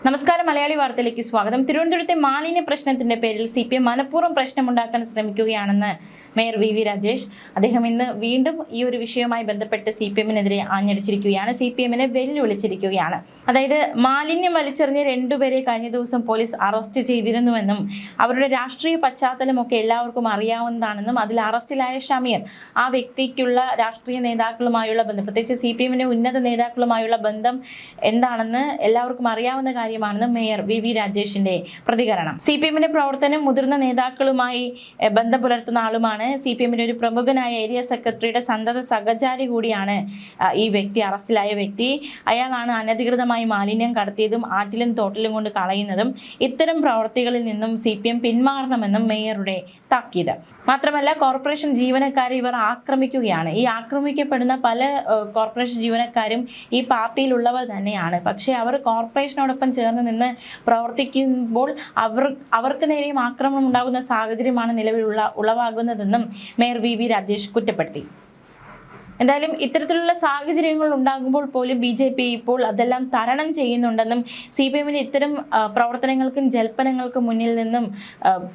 നമസ്കാരം, മലയാളി വാർത്തയിലേക്ക് സ്വാഗതം. തിരുവനന്തപുരത്തെ മാലിന്യ പ്രശ്നത്തിന്റെ പേരിൽ CPM മനഃപൂർവ്വം പ്രശ്നമുണ്ടാക്കാൻ ശ്രമിക്കുകയാണെന്ന് മേയർ വി രാജേഷ്. അദ്ദേഹം ഇന്ന് വീണ്ടും ഈ ഒരു വിഷയവുമായി ബന്ധപ്പെട്ട് CPMനെതിരെ ആഞ്ഞടിച്ചിരിക്കുകയാണ്. CPMനെ വെല്ലുവിളിച്ചിരിക്കുകയാണ്. അതായത് മാലിന്യം വലിച്ചെറിഞ്ഞ് രണ്ടുപേരെ കഴിഞ്ഞ ദിവസം പോലീസ് അറസ്റ്റ് ചെയ്തിരുന്നുവെന്നും അവരുടെ രാഷ്ട്രീയ പശ്ചാത്തലമൊക്കെ എല്ലാവർക്കും അറിയാവുന്നതാണെന്നും അതിൽ അറസ്റ്റിലായ ഷമീർ ആ വ്യക്തിക്കുള്ള രാഷ്ട്രീയ നേതാക്കളുമായുള്ള ബന്ധം, പ്രത്യേകിച്ച് CPMന്റെ ഉന്നത നേതാക്കളുമായുള്ള ബന്ധം എന്താണെന്ന് എല്ലാവർക്കും അറിയാവുന്ന കാര്യമാണെന്ന് മേയർ വി രാജേഷിന്റെ പ്രതികരണം. CPMന്റെ പ്രവർത്തനം മുതിർന്ന നേതാക്കളുമായി ബന്ധം പുലർത്തുന്ന ആളുമാണ്. CPMന്റെ ഒരു പ്രമുഖനായ ഏരിയ സെക്രട്ടറിയുടെ സന്തത സഹചാരി കൂടിയാണ് ഈ വ്യക്തി, അറസ്റ്റിലായ വ്യക്തി. അയാളാണ് അനധികൃതമായി മാലിന്യം കടത്തിയതും ആറ്റിലും തോട്ടിലും കൊണ്ട് കളയുന്നതും. ഇത്തരം പ്രവർത്തികളിൽ നിന്നും CPM പിന്മാറണമെന്നും മേയറുടെ താക്കീത്. മാത്രമല്ല, കോർപ്പറേഷൻ ജീവനക്കാരെ ഇവർ ആക്രമിക്കുകയാണ്. ഈ ആക്രമിക്കപ്പെടുന്ന പല കോർപ്പറേഷൻ ജീവനക്കാരും ഈ പാർട്ടിയിലുള്ളവർ തന്നെയാണ്. പക്ഷേ അവർ കോർപ്പറേഷനോടൊപ്പം ചേർന്ന് നിന്ന് പ്രവർത്തിക്കുമ്പോൾ അവർക്ക് നേരെയും ആക്രമണം ഉണ്ടാകുന്ന സാഹചര്യമാണ് നിലവിൽ ഉളവാകുന്നതെന്നും മേയർ വി രാജേഷ് കുറ്റപ്പെടുത്തി. എന്തായാലും ഇത്തരത്തിലുള്ള സാഹചര്യങ്ങൾ ഉണ്ടാകുമ്പോൾ പോലും BJP ഇപ്പോൾ അതെല്ലാം തരണം ചെയ്യുന്നുണ്ടെന്നും CPMന്റെ ഇത്തരം പ്രവർത്തനങ്ങൾക്കും ജൽപ്പനങ്ങൾക്കും മുന്നിൽ നിന്നും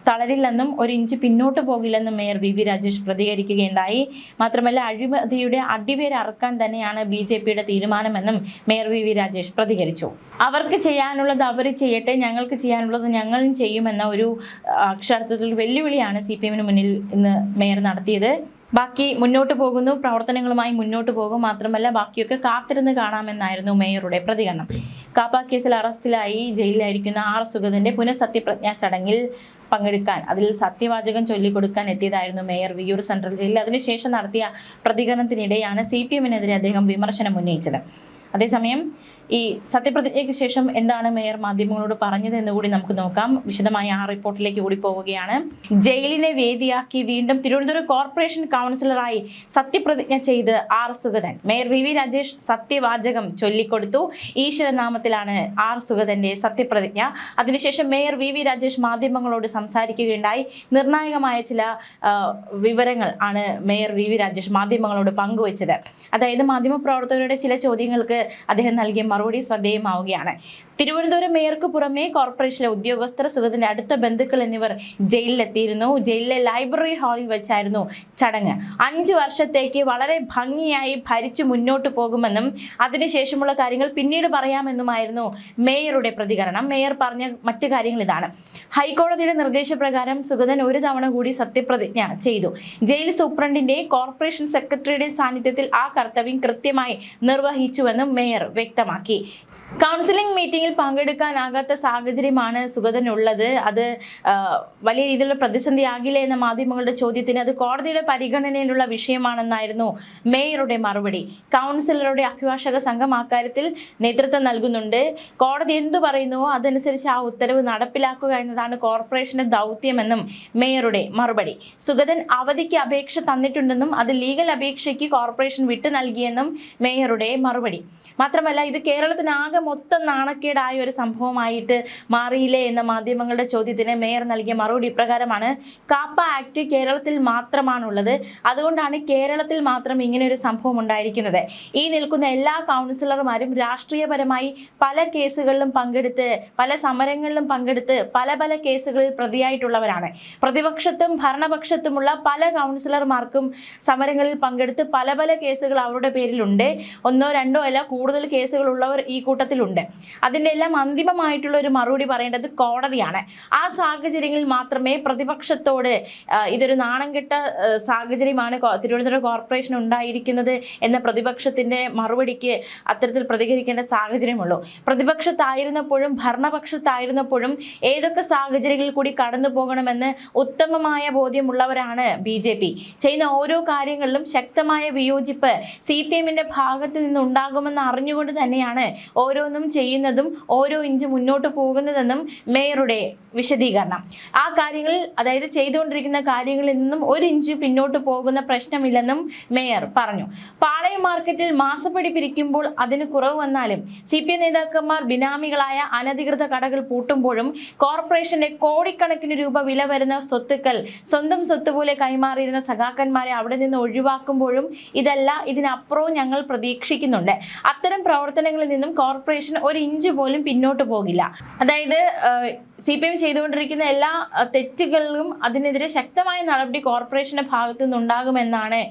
തളരില്ലെന്നും ഒരു ഇഞ്ച് പിന്നോട്ട് പോകില്ലെന്നും മേയർ വി രാജേഷ് പ്രതികരിക്കുകയുണ്ടായി. മാത്രമല്ല, അഴിമതിയുടെ അടിവേര് അറക്കാൻ തന്നെയാണ് BJPയുടെ തീരുമാനമെന്നും മേയർ വി രാജേഷ് പ്രതികരിച്ചു. അവർക്ക് ചെയ്യാനുള്ളത് അവർ ചെയ്യട്ടെ, ഞങ്ങൾക്ക് ചെയ്യാനുള്ളത് ഞങ്ങളും ചെയ്യുമെന്ന ഒരു അക്ഷരാർത്ഥത്തിൽ വെല്ലുവിളിയാണ് CPMന് മുന്നിൽ ഇന്ന് മേയർ നടത്തിയത്. ബാക്കി മുന്നോട്ട് പോകുന്നു, പ്രവർത്തനങ്ങളുമായി മുന്നോട്ട് പോകും. മാത്രമല്ല, ബാക്കിയൊക്കെ കാത്തിരുന്ന് കാണാമെന്നായിരുന്നു മേയറുടെ പ്രതികരണം. കാപ്പ കേസിൽ അറസ്റ്റിലായി ജയിലിലായിരിക്കുന്ന R സുഗതന്റെ പുനഃസത്യപ്രതിജ്ഞാ ചടങ്ങിൽ പങ്കെടുക്കാൻ, അതിൽ സത്യവാചകം ചൊല്ലിക്കൊടുക്കാൻ എത്തിയതായിരുന്നു മേയർ വിയ്യൂർ സെൻട്രൽ ജയിലിൽ. അതിനുശേഷം നടത്തിയ പ്രതികരണത്തിനിടെയാണ് CPMനെതിരെ അദ്ദേഹം വിമർശനം ഉന്നയിച്ചത്. അതേസമയം ഈ സത്യപ്രതിജ്ഞയ്ക്ക് ശേഷം എന്താണ് മേയർ മാധ്യമങ്ങളോട് പറഞ്ഞത് എന്ന് കൂടി നമുക്ക് നോക്കാം. വിശദമായി ആ റിപ്പോർട്ടിലേക്ക് കൂടി പോവുകയാണ്. ജയിലിനെ വേദിയാക്കി വീണ്ടും തിരുവനന്തപുരം കോർപ്പറേഷൻ കൗൺസിലറായി സത്യപ്രതിജ്ഞ ചെയ്ത് R Sugathan. Mayor V Rajesh സത്യവാചകം ചൊല്ലിക്കൊടുത്തു. ഈശ്വരനാമത്തിലാണ് R സുഗതന്റെ സത്യപ്രതിജ്ഞ. അതിനുശേഷം മേയർ വി രാജേഷ് മാധ്യമങ്ങളോട് സംസാരിക്കുകയുണ്ടായി. നിർണായകമായ ചില വിവരങ്ങൾ ആണ് മേയർ വി രാജേഷ് മാധ്യമങ്ങളോട് പങ്കുവച്ചത്. അതായത്, മാധ്യമപ്രവർത്തകരുടെ ചില ചോദ്യങ്ങൾക്ക് അദ്ദേഹം നൽകിയ മറുപടി ശ്രദ്ധേയമാവുകയാണ്. തിരുവനന്തപുരം മേയർക്ക് പുറമെ കോർപ്പറേഷനിലെ ഉദ്യോഗസ്ഥർ, സുഗതന്റെ അടുത്ത ബന്ധുക്കൾ എന്നിവർ ജയിലിലെത്തിയിരുന്നു. ജയിലിലെ ലൈബ്രറി ഹാളിൽ വെച്ചായിരുന്നു ചടങ്ങ്. 5 വർഷത്തേക്ക് വളരെ ഭംഗിയായി ഭരിച്ചു മുന്നോട്ട് പോകുമെന്നും അതിനുശേഷമുള്ള കാര്യങ്ങൾ പിന്നീട് പറയാമെന്നുമായിരുന്നു മേയറുടെ പ്രതികരണം. മേയർ പറഞ്ഞ മറ്റു കാര്യങ്ങൾ ഇതാണ്. ഹൈക്കോടതിയുടെ നിർദ്ദേശപ്രകാരം സുഗതൻ ഒരു തവണ കൂടി സത്യപ്രതിജ്ഞ ചെയ്തു. ജയിൽ സൂപ്രണ്ടിന്റെ കോർപ്പറേഷൻ സെക്രട്ടറിയുടെ സാന്നിധ്യത്തിൽ ആ കർത്തവ്യം കൃത്യമായി നിർവഹിച്ചുവെന്നും മേയർ വ്യക്തമാക്കി. കൗൺസിലിംഗ് മീറ്റിംഗിൽ പങ്കെടുക്കാനാകാത്ത സാഹചര്യമാണ് സുഗതനുള്ളത്. അത് വലിയ രീതിയിലുള്ള പ്രതിസന്ധിയാകില്ലേ എന്ന മാധ്യമങ്ങളുടെ ചോദ്യത്തിന് അത് കോടതിയുടെ പരിഗണനയിലുള്ള വിഷയമാണെന്നായിരുന്നു മേയറുടെ മറുപടി. കൗൺസിലറുടെ അഭിഭാഷക സംഘം അക്കാര്യത്തിൽ നേതൃത്വം നൽകുന്നുണ്ട്. കോടതി എന്തു പറയുന്നുവോ അതനുസരിച്ച് ആ ഉത്തരവ് നടപ്പിലാക്കുക എന്നതാണ് കോർപ്പറേഷന്റെ ദൗത്യമെന്നും മേയറുടെ മറുപടി. സുഗതൻ അവധിക്ക് അപേക്ഷ തന്നിട്ടുണ്ടെന്നും അത് ലീഗൽ അപേക്ഷയ്ക്ക് കോർപ്പറേഷൻ വിട്ടു നൽകിയെന്നും മേയറുടെ മറുപടി. മാത്രമല്ല, ഇത് കേരളത്തിനാകെ മൊത്തം നാണക്കേടായ ഒരു സംഭവമായിട്ട് മാറിയില്ലേ എന്ന മാധ്യമങ്ങളുടെ ചോദ്യത്തിന് മേയർ നൽകിയ മറുപടി ഇപ്രകാരമാണ്. കാപ്പ ആക്ട് കേരളത്തിൽ മാത്രമാണുള്ളത്. അതുകൊണ്ടാണ് കേരളത്തിൽ മാത്രം ഇങ്ങനെ ഒരു സംഭവം ഉണ്ടായിരിക്കുന്നത്. ഈ നിൽക്കുന്ന എല്ലാ കൗൺസിലർമാരും രാഷ്ട്രീയപരമായി പല കേസുകളിലും പങ്കെടുത്ത്, പല സമരങ്ങളിലും പങ്കെടുത്ത്, പല കേസുകളിൽ പ്രതിയായിട്ടുള്ളവരാണ്. പ്രതിപക്ഷത്തും ഭരണപക്ഷത്തുമുള്ള പല കൗൺസിലർമാർക്കും സമരങ്ങളിൽ പങ്കെടുത്ത് പല കേസുകൾ അവരുടെ പേരിലുണ്ട്. 1 2 അല്ല, കൂടുതൽ കേസുകൾ ഉള്ളവർ ഈ കൂട്ടത്തിലുണ്ട്. അതിൻ്റെ എല്ലാം അന്തിമമായിട്ടുള്ള ഒരു മറുപടി പറയേണ്ടത് കോടതിയാണ്. ആ സാഹചര്യങ്ങളിൽ മാത്രമേ പ്രതിപക്ഷത്തോട് ഇതൊരു നാണംകെട്ട സാഹചര്യമാണ് തിരുവനന്തപുരം കോർപ്പറേഷൻ ഉണ്ടായിരിക്കുന്നത് എന്ന പ്രതിപക്ഷത്തിൻ്റെ മറുപടിക്ക് അത്തരത്തിൽ പ്രതികരിക്കേണ്ട സാഹചര്യമുള്ളൂ. പ്രതിപക്ഷത്തായിരുന്നപ്പോഴും ഭരണപക്ഷത്തായിരുന്നപ്പോഴും ഏതൊക്കെ സാഹചര്യങ്ങളിൽ കൂടി കടന്നു പോകണമെന്ന് ഉത്തമമായ ബോധ്യമുള്ളവരാണ് BJP. ചെയ്യുന്ന ഓരോ കാര്യങ്ങളിലും ശക്തമായ വിയോജിപ്പ് CPMന്റെ ഭാഗത്ത് നിന്നുണ്ടാകുമെന്ന് അറിഞ്ഞുകൊണ്ട് തന്നെയാണ് ഓരോന്നും ചെയ്യുന്നതും ഓരോ ഇഞ്ച് മുന്നോട്ട് പോകുന്നതെന്നും മേയറുടെ വിശദീകരണം. ആ കാര്യങ്ങളിൽ, അതായത് ചെയ്തുകൊണ്ടിരിക്കുന്ന കാര്യങ്ങളിൽ നിന്നും 1 ഇഞ്ച് പിന്നോട്ട് പോകുന്ന പ്രശ്നമില്ലെന്നും മേയർ പറഞ്ഞു. പാളയം മാർക്കറ്റിൽ മാസപ്പടി പിരിക്കുമ്പോൾ അതിന് കുറവ് വന്നാലും CPM നേതാക്കന്മാർ ബിനാമികളായ അനധികൃത കടകൾ പൂട്ടുമ്പോഴും കോർപ്പറേഷന്റെ കോടിക്കണക്കിന് രൂപ വില വരുന്ന സ്വത്തുക്കൾ സ്വന്തം സ്വത്ത് പോലെ കൈമാറിയിരുന്ന സഖാക്കന്മാരെ അവിടെ നിന്ന് ഒഴിവാക്കുമ്പോഴും ഇതിനപ്പുറവും ഞങ്ങൾ പ്രതീക്ഷിക്കുന്നുണ്ട്. അത്തരം പ്രവർത്തനങ്ങളിൽ നിന്നും കോർപ്പറേഷൻ കോർപ്പറേഷൻ ഒരു ഇഞ്ച് പോലും പിന്നോട്ട് പോകില്ല. അതായത് CPM ചെയ്തുകൊണ്ടിരിക്കുന്ന എല്ലാ തെറ്റുകളിലും അതിനെതിരെ ശക്തമായ നടപടി കോർപ്പറേഷന്റെ ഭാഗത്തു നിന്നുണ്ടാകുമെന്നാണ്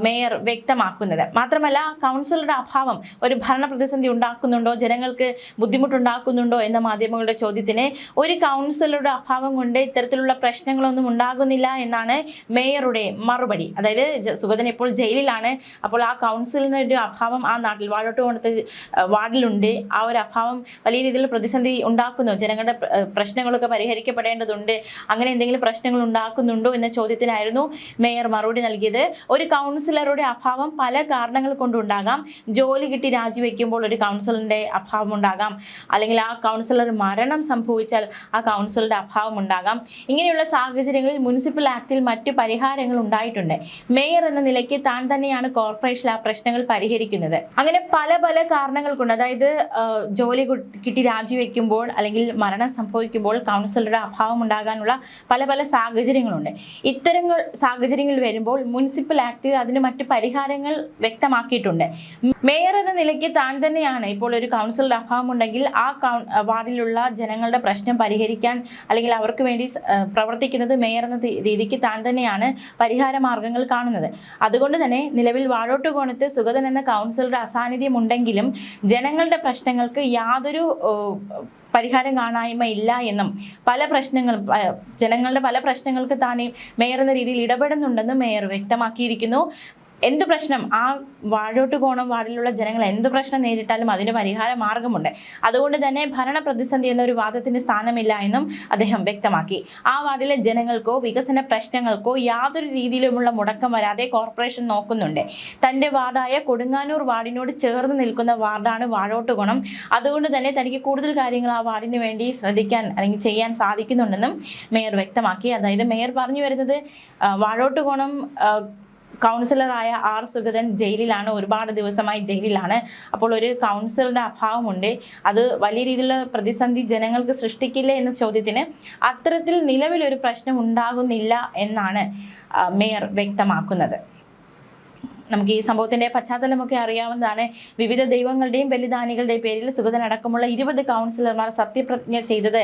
മേയർ വ്യക്തമാക്കുന്നത്. മാത്രമല്ല, കൗൺസിലറുടെ അഭാവം ഒരു ഭരണ പ്രതിസന്ധി ഉണ്ടാക്കുന്നുണ്ടോ, ജനങ്ങൾക്ക് ബുദ്ധിമുട്ടുണ്ടാക്കുന്നുണ്ടോ എന്ന മാധ്യമങ്ങളുടെ ചോദ്യത്തിന് ഒരു കൗൺസിലറുടെ അഭാവം കൊണ്ട് ഇത്തരത്തിലുള്ള പ്രശ്നങ്ങളൊന്നും ഉണ്ടാകുന്നില്ല എന്നാണ് മേയറുടെ മറുപടി. അതായത് സുഗതൻ ഇപ്പോൾ ജയിലിലാണ്. അപ്പോൾ ആ കൗൺസിലറുടെ അഭാവം ആ നാട്ടിൽ വാഴോട്ടുകോണത്തെ വാർഡിലുണ്ട്. ആ ഒരു അഭാവം വലിയ രീതിയിൽ പ്രതിസന്ധി ഉണ്ടാക്കുന്നു. ജനങ്ങളുടെ പ്രശ്നങ്ങളൊക്കെ പരിഹരിക്കപ്പെടേണ്ടതുണ്ട്. അങ്ങനെ എന്തെങ്കിലും പ്രശ്നങ്ങൾ ഉണ്ടാക്കുന്നുണ്ടോ എന്ന ചോദ്യത്തിനായിരുന്നു മേയർ മറുപടി നൽകിയത്. ഒരു കൗൺസിലറുടെ അഭാവം പല കാരണങ്ങൾ കൊണ്ടുണ്ടാകാം. ജോലി കിട്ടി രാജിവെക്കുമ്പോൾ ഒരു കൗൺസിലറിന്റെ അഭാവം ഉണ്ടാകാം, അല്ലെങ്കിൽ ആ കൗൺസിലർ മരണം സംഭവിച്ചാൽ ആ കൗൺസിലറുടെ അഭാവം ഉണ്ടാകാം. ഇങ്ങനെയുള്ള സാഹചര്യങ്ങളിൽ മുനിസിപ്പൽ ആക്ടിൽ മറ്റു പരിഹാരങ്ങൾ ഉണ്ടായിട്ടുണ്ട്. മേയർ എന്ന നിലയ്ക്ക് താൻ തന്നെയാണ് കോർപ്പറേഷനിൽ ആ പ്രശ്നങ്ങൾ പരിഹരിക്കുന്നത്. അങ്ങനെ പല പല കാരണങ്ങൾ കൊണ്ട്, അതായത് ജോലി കിട്ടി രാജിവെക്കുമ്പോൾ അല്ലെങ്കിൽ മരണം സംഭവിക്കുമ്പോൾ കൗൺസിലറുടെ അഭാവം ഉണ്ടാകാനുള്ള പല പല സാഹചര്യങ്ങളുണ്ട്. ഇത്തരം സാഹചര്യങ്ങൾ വരുമ്പോൾ മുനിസിപ്പൽ ആക്ട് അതിന് മറ്റ് പരിഹാരങ്ങൾ വ്യക്തമാക്കിയിട്ടുണ്ട്. മേയർ എന്ന നിലയ്ക്ക് താൻ തന്നെയാണ് ഇപ്പോൾ ഒരു കൗൺസിലറുടെ അഭാവം ഉണ്ടെങ്കിൽ ആ വാർഡിലുള്ള ജനങ്ങളുടെ പ്രശ്നം പരിഹരിക്കാൻ അല്ലെങ്കിൽ അവർക്ക് വേണ്ടി പ്രവർത്തിക്കുന്നത് മേയർ എന്ന രീതിക്ക് താൻ തന്നെയാണ് പരിഹാര മാർഗങ്ങൾ കാണുന്നത്. അതുകൊണ്ട് തന്നെ നിലവിൽ വാഴോട്ടുകോണത്ത് സുഗതൻ എന്ന കൗൺസിലറുടെ അസാന്നിധ്യം ഉണ്ടെങ്കിലും ജനങ്ങളുടെ പ്രശ്നങ്ങൾക്ക് യാതൊരു പരിഹാരം കാണായ്മ ഇല്ല എന്നും ജനങ്ങളുടെ പല പ്രശ്നങ്ങൾക്ക് താൻ മേയർ എന്ന രീതിയിൽ ഇടപെടുന്നുണ്ടെന്നും മേയർ വ്യക്തമാക്കിയിരിക്കുന്നു. എന്ത് പ്രശ്നം ആ വാഴോട്ടുകോണം വാർഡിലുള്ള ജനങ്ങൾ എന്ത് പ്രശ്നം നേരിട്ടാലും അതിന് പരിഹാര മാർഗമുണ്ട്. അതുകൊണ്ട് തന്നെ ഭരണ പ്രതിസന്ധി എന്നൊരു വാദത്തിന് സ്ഥാനമില്ല എന്നും അദ്ദേഹം വ്യക്തമാക്കി. ആ വാർഡിലെ ജനങ്ങൾക്കോ വികസന പ്രശ്നങ്ങൾക്കോ യാതൊരു രീതിയിലുമുള്ള മുടക്കം വരാതെ കോർപ്പറേഷൻ നോക്കുന്നുണ്ട്. തൻ്റെ വാർഡായ കൊടുങ്ങാനൂർ വാർഡിനോട് ചേർന്ന് നിൽക്കുന്ന വാർഡാണ് വാഴോട്ടുകോണം. അതുകൊണ്ട് തന്നെ തനിക്ക് കൂടുതൽ കാര്യങ്ങൾ ആ വാർഡിന് വേണ്ടി ശ്രദ്ധിക്കാൻ അല്ലെങ്കിൽ ചെയ്യാൻ സാധിക്കുന്നുണ്ടെന്നും മേയർ വ്യക്തമാക്കി. അതായത് മേയർ പറഞ്ഞു വരുന്നത് വാഴോട്ടുകോണം കൗൺസിലറായ R. സുഗതൻ ജയിലിലാണ്, ഒരുപാട് ദിവസമായി ജയിലിലാണ്. അപ്പോൾ ഒരു കൗൺസിലറുടെ അഭാവമുണ്ട്. അത് വലിയ രീതിയിലുള്ള പ്രതിസന്ധി ജനങ്ങൾക്ക് സൃഷ്ടിക്കില്ലേ എന്ന ചോദ്യത്തിന് അത്തരത്തിൽ നിലവിലൊരു പ്രശ്നം ഉണ്ടാകുന്നില്ല എന്നാണ് മേയർ വ്യക്തമാക്കുന്നത്. നമുക്ക് ഈ സംഭവത്തിന്റെ പശ്ചാത്തലമൊക്കെ അറിയാവുന്നതാണ്. വിവിധ ദൈവങ്ങളുടെയും ബലിദാനികളുടെയും പേരിൽ സുഗതൻ അടക്കമുള്ള 20 കൗൺസിലർമാർ സത്യപ്രതിജ്ഞ ചെയ്തത്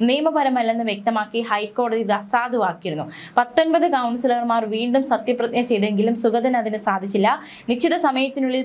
നിയമപരമല്ലെന്ന് വ്യക്തമാക്കി ഹൈക്കോടതി ഇത് അസാധുവാക്കിയിരുന്നു. 19 കൗൺസിലർമാർ വീണ്ടും സത്യപ്രതിജ്ഞ ചെയ്തെങ്കിലും സുഗതൻ അതിന് സാധിച്ചില്ല. നിശ്ചിത സമയത്തിനുള്ളിൽ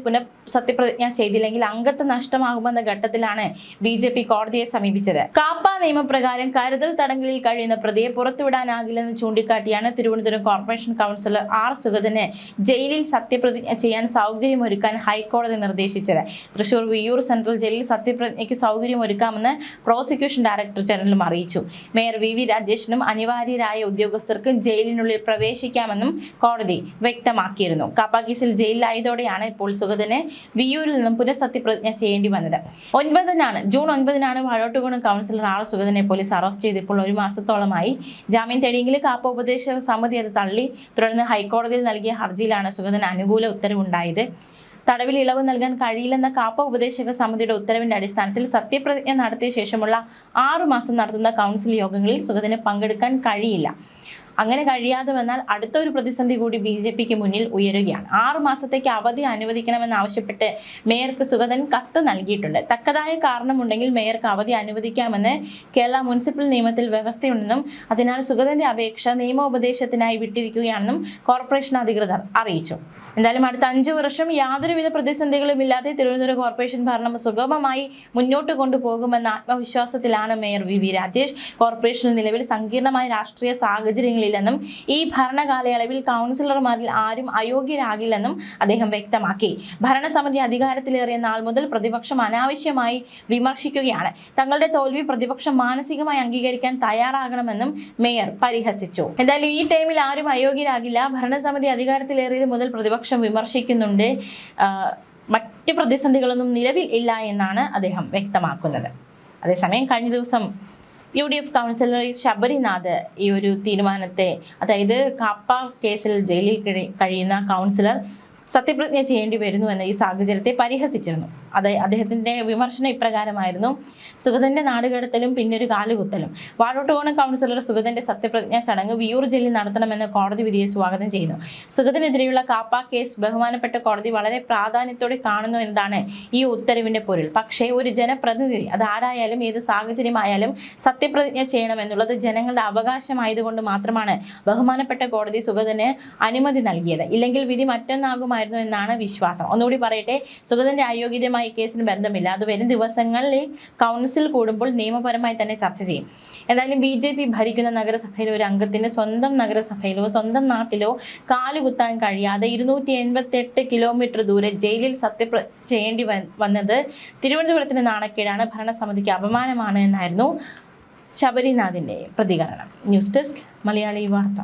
സത്യപ്രതിജ്ഞ ചെയ്തില്ലെങ്കിൽ അംഗത്വം നഷ്ടമാകുമെന്ന ഘട്ടത്തിലാണ് BJP കോടതിയെ സമീപിച്ചത്. കാപ്പ നിയമപ്രകാരം കരുതൽ തടങ്കലിൽ കഴിയുന്ന പ്രതിയെ പുറത്തുവിടാനാകില്ലെന്ന് ചൂണ്ടിക്കാട്ടിയാണ് തിരുവനന്തപുരം കോർപ്പറേഷൻ കൗൺസിലർ R. സുഗതന് ജയിലിൽ സത്യപ്രതിജ്ഞ ചെയ്യാൻ സൗകര്യമൊരുക്കാൻ ഹൈക്കോടതി നിർദ്ദേശിച്ചത്. തൃശൂർ വിയ്യൂർ സെൻട്രൽ ജയിലിൽ സത്യപ്രതിജ്ഞയ്ക്ക് സൗകര്യമൊരുക്കാമെന്ന് പ്രോസിക്യൂഷൻ ഡയറക്ടർ ജനറലും അറിയിച്ചു. മേയർ VV രാജേഷിനും അനിവാര്യരായ ഉദ്യോഗസ്ഥർക്ക് ജയിലിനുള്ളിൽ പ്രവേശിക്കാമെന്നും കോടതി വ്യക്തമാക്കിയിരുന്നു. കാപ്പ കേസിൽ ജയിലിലായതോടെയാണ് ഇപ്പോൾ സുഗതന് വിയ്യൂരിൽ നിന്നും പുനഃസത്യപ്രതിജ്ഞ ചെയ്യേണ്ടി വന്നത്. June 9 Vazhottukonam councillor R. സുഗതനെ പോലീസ് അറസ്റ്റ് ചെയ്ത് ഇപ്പോൾ 1 മാസത്തോളമായി. ജാമ്യം തേടിയെങ്കിലും കാപ്പ ഉപദേശക സമിതി അത് തള്ളി. തുടർന്ന് ഹൈക്കോടതിയിൽ നൽകിയ ഹർജിയിലാണ് സുഗതന് അനുകൂല ഉത്തരവുണ്ടായത്. തടവിൽ ഇളവ് നൽകാൻ കഴിയില്ലെന്ന കാപ്പ ഉപദേശക സമിതിയുടെ ഉത്തരവിന്റെ അടിസ്ഥാനത്തിൽ സത്യപ്രതിജ്ഞ നടത്തിയ ശേഷമുള്ള 6 മാസം നടത്തുന്ന കൗൺസിൽ യോഗങ്ങളിൽ സുഗതന് പങ്കെടുക്കാൻ കഴിയില്ല. അങ്ങനെ കഴിയാതെ വന്നാൽ അടുത്തൊരു പ്രതിസന്ധി കൂടി BJPക്ക് മുന്നിൽ ഉയരുകയാണ്. 6 മാസത്തേക്ക് അവധി അനുവദിക്കണമെന്നാവശ്യപ്പെട്ട് മേയർക്ക് സുഗതൻ കത്ത് നൽകിയിട്ടുണ്ട്. തക്കതായ കാരണമുണ്ടെങ്കിൽ മേയർക്ക് അവധി അനുവദിക്കാമെന്ന് കേരള മുനിസിപ്പൽ നിയമത്തിൽ വ്യവസ്ഥയുണ്ടെന്നും അതിനാൽ സുഗതന്റെ അപേക്ഷ നിയമോപദേശത്തിനായി വിട്ടിരിക്കുകയാണെന്നും കോർപ്പറേഷൻ അധികൃതർ അറിയിച്ചു. എന്തായാലും അടുത്ത 5 വർഷം യാതൊരുവിധ പ്രതിസന്ധികളും ഇല്ലാതെ തിരുവനന്തപുരം കോർപ്പറേഷൻ ഭരണം സുഗമമായി മുന്നോട്ട് കൊണ്ടുപോകുമെന്ന ആത്മവിശ്വാസത്തിലാണ് മേയർ VV രാജേഷ്. കോർപ്പറേഷനിൽ നിലവിൽ സങ്കീർണമായ രാഷ്ട്രീയ സാഹചര്യങ്ങളില്ലെന്നും ഈ ഭരണകാലയളവിൽ കൗൺസിലർമാരിൽ ആരും അയോഗ്യരാകില്ലെന്നും അദ്ദേഹം വ്യക്തമാക്കി. ഭരണസമിതി അധികാരത്തിലേറിയ നാൾ മുതൽ പ്രതിപക്ഷം അനാവശ്യമായി വിമർശിക്കുകയാണ്. തങ്ങളുടെ തോൽവി പ്രതിപക്ഷം മാനസികമായി അംഗീകരിക്കാൻ തയ്യാറാകണമെന്നും മേയർ പരിഹസിച്ചു. എന്തായാലും ഈ ടൈമിൽ ആരും അയോഗ്യരാകില്ല. ഭരണസമിതി അധികാരത്തിലേറിയത് മുതൽ പ്രതിപക്ഷം വിമർശിക്കുന്നുണ്ട്. മറ്റ് പ്രതിസന്ധികളൊന്നും നിലവിൽ ഇല്ല എന്നാണ് അദ്ദേഹം വ്യക്തമാക്കുന്നത്. അതേസമയം കഴിഞ്ഞ ദിവസം UDF കൗൺസിലർ ശബരിനാഥ് ഈ ഒരു തീരുമാനത്തെ, അതായത് കാപ്പ കേസിൽ ജയിലിൽ കഴിയുന്ന കൗൺസിലർ സത്യപ്രതിജ്ഞ ചെയ്യേണ്ടി വരുന്നു എന്ന ഈ സാഹചര്യത്തെ പരിഹസിച്ചിരുന്നു. അദ്ദേഹത്തിൻ്റെ വിമർശനം ഇപ്രകാരമായിരുന്നു: സുഗതന്റെ നാടുകടത്തലും പിന്നെ ഒരു കാലുകുത്തലും. വാഴോട്ടുകോണം കൗൺസിലർ സുഗതന്റെ സത്യപ്രതിജ്ഞാ ചടങ്ങ് വിയൂർ ജയിലിൽ നടത്തണമെന്ന് കോടതി വിധിയെ സ്വാഗതം ചെയ്യുന്നു. സുഗതനെതിരെയുള്ള കാപ്പ കേസ് ബഹുമാനപ്പെട്ട കോടതി വളരെ പ്രാധാന്യത്തോടെ കാണുന്നു എന്നതാണ് ഈ ഉത്തരവിന്റെ പൊരുൾ. പക്ഷേ ഒരു ജനപ്രതിനിധി, അത് ആരായാലും ഏത് സാഹചര്യമായാലും സത്യപ്രതിജ്ഞ ചെയ്യണമെന്നുള്ളത് ജനങ്ങളുടെ അവകാശമായതുകൊണ്ട് മാത്രമാണ് ബഹുമാനപ്പെട്ട കോടതി സുഗതന് അനുമതി നൽകിയത്. ഇല്ലെങ്കിൽ വിധി മറ്റൊന്നാകുമായിരുന്നു എന്നാണ് വിശ്വാസം. ഒന്നുകൂടി പറയട്ടെ, സുഗതന്റെ അയോഗ്യതയുമായി കേസിന് ബന്ധമില്ല. അത് വരും ദിവസങ്ങളിൽ കൗൺസിൽ കൂടുമ്പോൾ നിയമപരമായി തന്നെ ചർച്ച ചെയ്യും. എന്തായാലും BJP ഭരിക്കുന്ന നഗരസഭയിലെ ഒരു അംഗത്തിന് സ്വന്തം നഗരസഭയിലോ സ്വന്തം നാട്ടിലോ കാലുകുത്താൻ കഴിയാതെ 288 കിലോമീറ്റർ ദൂരെ ജയിലിൽ സത്യപ്രതിജ്ഞ ചെയ്യേണ്ടി വന്നത് തിരുവനന്തപുരത്തിന് നാണക്കേടാണ്, ഭരണസമിതിക്ക് അപമാനമാണ് എന്നായിരുന്നു ശബരിനാഥിന്റെ പ്രതികരണം. ന്യൂസ് ഡെസ്ക് മലയാളി വാർത്ത.